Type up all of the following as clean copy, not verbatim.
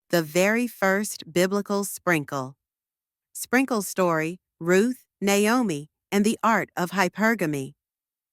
The very first biblical sprinkle. Sprinkle story, Ruth, Naomi, and the art of hypergamy.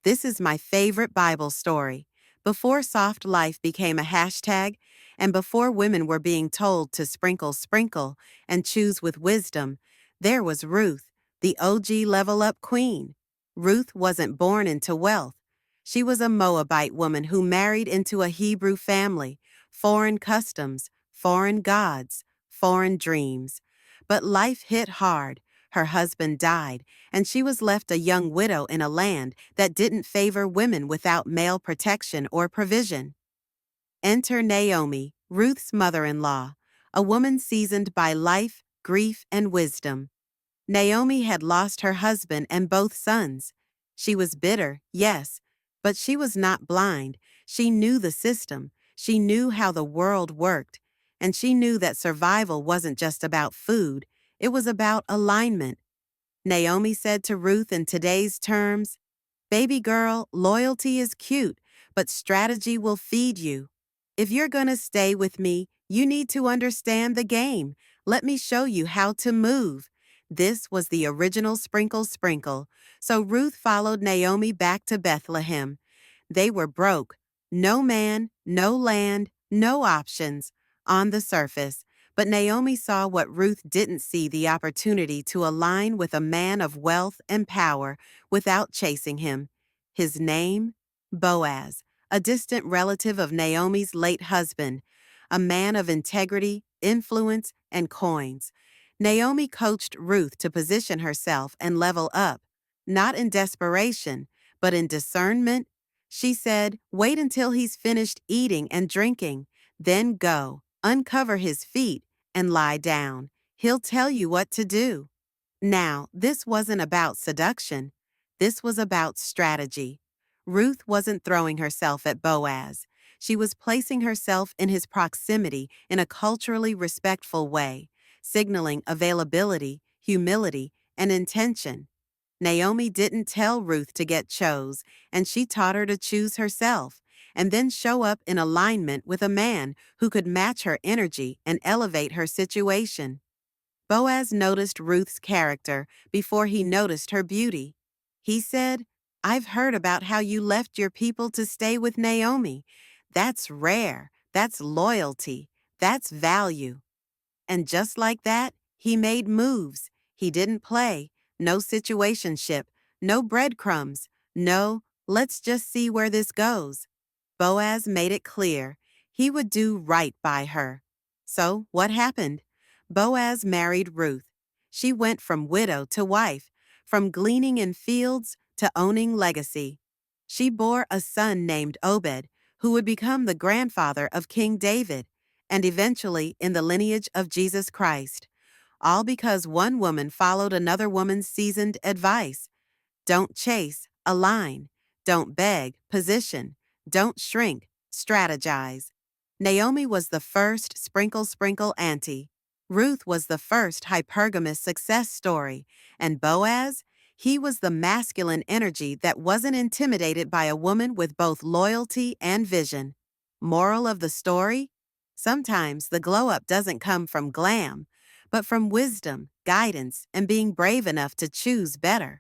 This is my favorite Bible story. Before soft life became a hashtag, and before women were being told to sprinkle, sprinkle, and choose with wisdom, there was Ruth, the OG level up queen. Ruth wasn't born into wealth. She was a Moabite woman who married into a Hebrew family, foreign customs, foreign gods, foreign dreams. But life hit hard. Her husband died, and she was left a young widow in a land that didn't favor women without male protection or provision. Enter Naomi, Ruth's mother-in-law, a woman seasoned by life, grief, and wisdom. Naomi had lost her husband and both sons. She was bitter, yes, but she was not blind. She knew the system. She knew how the world worked. And she knew that survival wasn't just about food, it was about alignment. Naomi said to Ruth in today's terms, "Baby girl, loyalty is cute, but strategy will feed you. If you're gonna stay with me, you need to understand the game. Let me show you how to move." This was the original sprinkle sprinkle, so Ruth followed Naomi back to Bethlehem. They were broke. No man, no land, no options on the surface. But Naomi saw what Ruth didn't see, the opportunity to align with a man of wealth and power without chasing him. His name? Boaz, a distant relative of Naomi's late husband, a man of integrity, influence, and coins. Naomi coached Ruth to position herself and level up, not in desperation, but in discernment. She said, "Wait until he's finished eating and drinking, then go, uncover his feet, and lie down. He'll tell you what to do." Now, this wasn't about seduction. This was about strategy. Ruth wasn't throwing herself at Boaz. She was placing herself in his proximity in a culturally respectful way, signaling availability, humility, and intention. Naomi didn't tell Ruth to get chose, and she taught her to choose herself, and then show up in alignment with a man who could match her energy and elevate her situation. Boaz noticed Ruth's character before he noticed her beauty. He said, "I've heard about how you left your people to stay with Naomi. That's rare. That's loyalty. That's value." And just like that, he made moves. He didn't play. No situationship. No breadcrumbs. No, "Let's just see where this goes." Boaz made it clear he would do right by her. So what happened? Boaz married Ruth. She went from widow to wife, from gleaning in fields to owning legacy. She bore a son named Obed, who would become the grandfather of King David, and eventually in the lineage of Jesus Christ. All because one woman followed another woman's seasoned advice. Don't chase, align. Don't beg, position. Don't shrink, strategize. Naomi was the first sprinkle sprinkle auntie. Ruth was the first hypergamous success story. And Boaz? He was the masculine energy that wasn't intimidated by a woman with both loyalty and vision. Moral of the story? Sometimes the glow up doesn't come from glam, but from wisdom, guidance, and being brave enough to choose better.